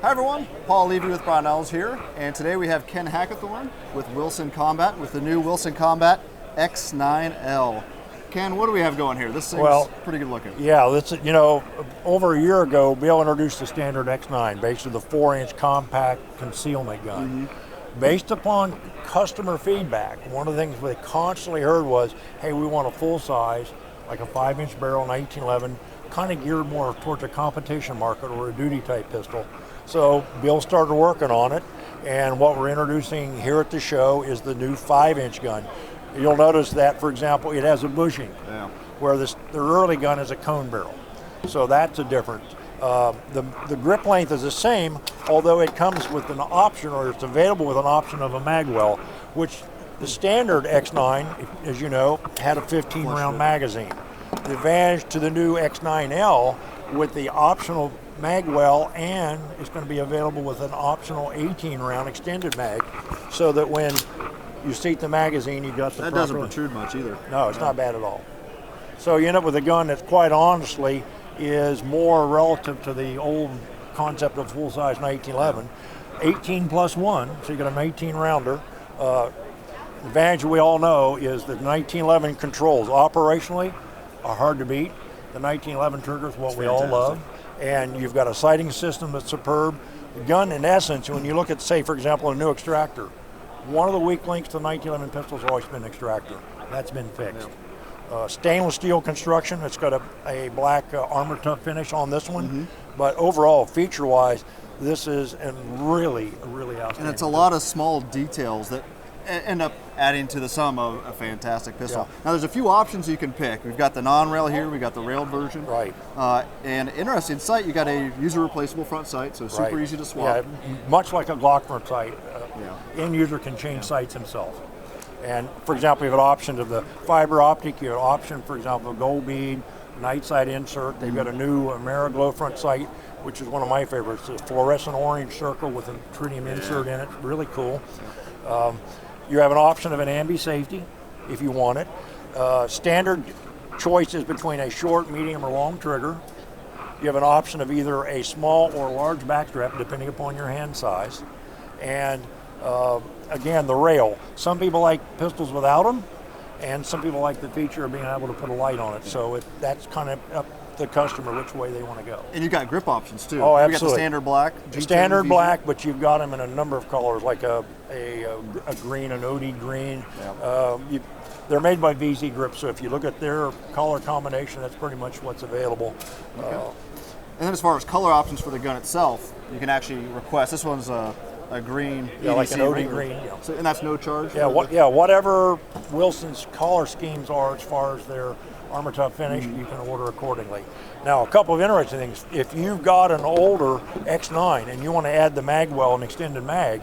Hi everyone, Paul Levy with Brownells here, and today we have Ken Hackathorn with Wilson Combat with the new Wilson Combat X9L. Ken, what do we have going here? This thing's pretty good looking. Yeah, this, over a year ago, Bill introduced the standard X9, basically the 4-inch compact concealment gun. Based upon customer feedback, one of the things we constantly heard was, hey, we want a full size, like a 5-inch barrel, 1911, kind of geared more towards a competition market or a duty type pistol. So Bill started working on it, and what we're introducing here at the show is the new 5-inch gun. You'll notice that, for example, it has a bushing, where the early gun is a cone barrel. So that's a difference. The grip length is the same, although it comes with an option, or it's available with an option of a magwell, which the standard X9, as you know, had a 15-round magazine. The advantage to the new X9L with the optional magwell, and it's going to be available with an optional 18-round extended mag, so that when you seat the magazine, you got the That doesn't protrude much either. No, it's not bad at all. So you end up with a gun that's quite honestly is more relative to the old concept of full-size 1911. 18 plus 1, so you got an 18-rounder. The advantage we all know is that 1911 controls operationally are hard to beat. The 1911 trigger is what we all love. And you've got a sighting system that's superb. The gun, in essence, when you look at, say, for example, a new extractor, one of the weak links to 1911 pistols has always been extractor. That's been fixed. Stainless steel construction. It's got a black Armor-Tuff finish on this one. But overall, feature-wise, this is a really outstanding. And it's a lot of small details that end up adding to the sum of a fantastic pistol. Now there's a few options you can pick. We've got the non-rail here, we've got the railed version. Right. And interesting sight, you got a user replaceable front sight, so super easy to swap. Yeah, much like a Glock front sight, end user can change sights himself. And for example, you have an option of the fiber optic, you have an option, for example, gold bead, night sight insert. They've got a new AmeriGlow front sight, which is one of my favorites. It's a fluorescent orange circle with a tritium insert in it, really cool. You have an option of an ambi safety if you want it. Standard choices between a short, medium, or long trigger. You have an option of either a small or large backstrap, depending upon your hand size. And again, the rail. Some people like pistols without them, and some people like the feature of being able to put a light on it. So that's kind of up to the customer which way they want to go. And you've got grip options too. Oh, absolutely. You got the standard black. Standard black, but you've got them in a number of colors, like a green, an OD green. They're made by VZ Grip, so if you look at their color combination, that's pretty much what's available. And then as far as color options for the gun itself, you can actually request. This one's a green, EDC like an OD ring. green. So, and that's no charge? Whatever Wilson's color schemes are as far as their Armor-Tuff finish, you can order accordingly. Now, a couple of interesting things. If you've got an older X9 and you want to add the magwell and extended mag,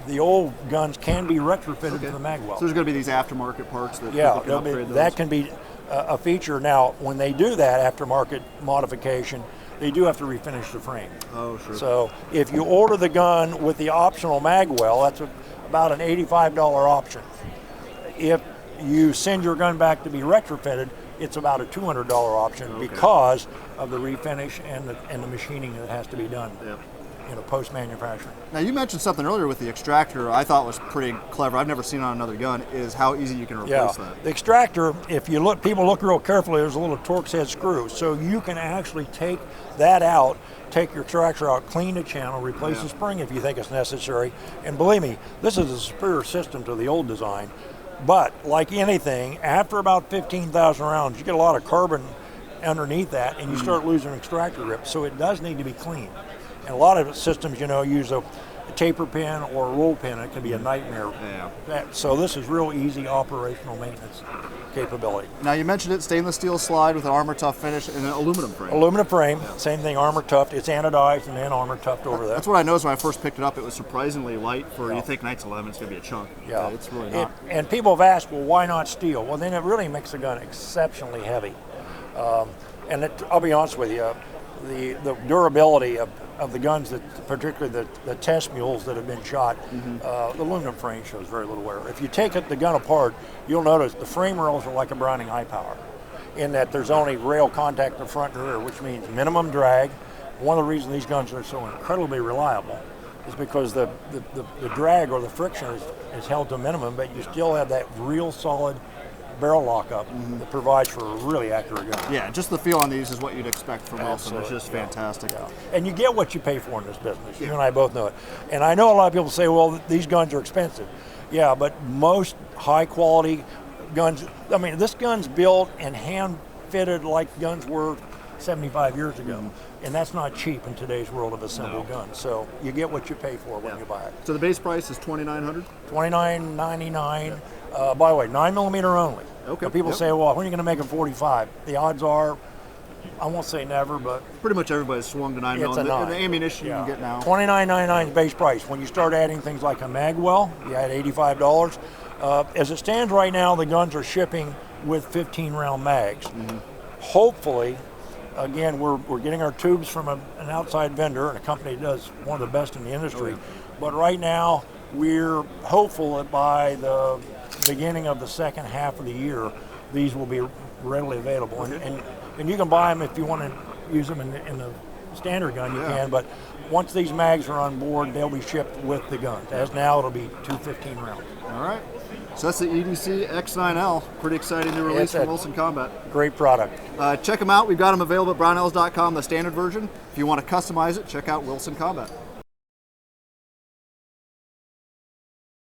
the old guns can be retrofitted to the magwell. So there's going to be these aftermarket parts that people can upgrade those? That can be a feature. Now, when they do that aftermarket modification, they do have to refinish the frame. Oh, sure. So if you order the gun with the optional magwell, that's about an $85 option. If you send your gun back to be retrofitted, it's about a $200 option because of the refinish and the machining that has to be done post-manufacturing. Now you mentioned something earlier with the extractor I thought was pretty clever. I've never seen on another gun, is how easy you can replace that. The extractor, if you look, people look real carefully, there's a little Torx head screw. So you can actually take that out, take your extractor out, clean the channel, replace the spring if you think it's necessary. And believe me, this is a superior system to the old design. But like anything, after about 15,000 rounds, you get a lot of carbon underneath that and you start losing extractor grip. So it does need to be cleaned. And a lot of systems, use a taper pin or a roll pin. It can be a nightmare. So this is real easy operational maintenance capability. Now you mentioned it, stainless steel slide with an Armor-Tuff finish and an aluminum frame. Aluminum frame, same thing, Armor-Tuff. It's anodized and then Armor-Tuffed over that. That's what I noticed when I first picked it up. It was surprisingly light for, you think 1911, it's going to be a chunk. It's really not. And people have asked, well, why not steel? Well, then it really makes the gun exceptionally heavy. I'll be honest with you, the durability of the guns, that particularly the test mules that have been shot, the aluminum frame shows very little wear. If you take the gun apart, you'll notice the frame rails are like a Browning high power, in that there's only rail contact in the front and rear, which means minimum drag, one of the reasons these guns are so incredibly reliable is because the drag or the friction is held to a minimum, but you still have that real solid barrel lockup that provides for a really accurate gun. Yeah, just the feel on these is what you'd expect from Wilson. It's just fantastic. Yeah. And you get what you pay for in this business. You and I both know it. And I know a lot of people say, well, these guns are expensive. Yeah, but most high quality guns, I mean, this gun's built and hand fitted like guns were 75 years ago. And that's not cheap in today's world of assembled guns. So you get what you pay for when you buy it. So the base price is $2,900? $29.99. By the way, 9mm only. Okay. Now people say, well, when are you going to make a 45? The odds are, I won't say never, but pretty much everybody's swung to 9mm. The ammunition you can get now. $29.99 is base price. When you start adding things like a magwell, you add $85. As it stands right now, the guns are shipping with 15-round mags. Hopefully, again, we're getting our tubes from an outside vendor and a company that does one of the best in the industry. But right now, we're hopeful that by the beginning of the second half of the year, these will be readily available. And you can buy them if you want to use them in the standard gun, you can. But once these mags are on board, they'll be shipped with the guns. As now, it'll be 2 15 rounds. All right. So that's the EDC X9L. Pretty exciting new release from Wilson Combat. Great product. Check them out. We've got them available at Brownells.com, the standard version. If you want to customize it, check out Wilson Combat.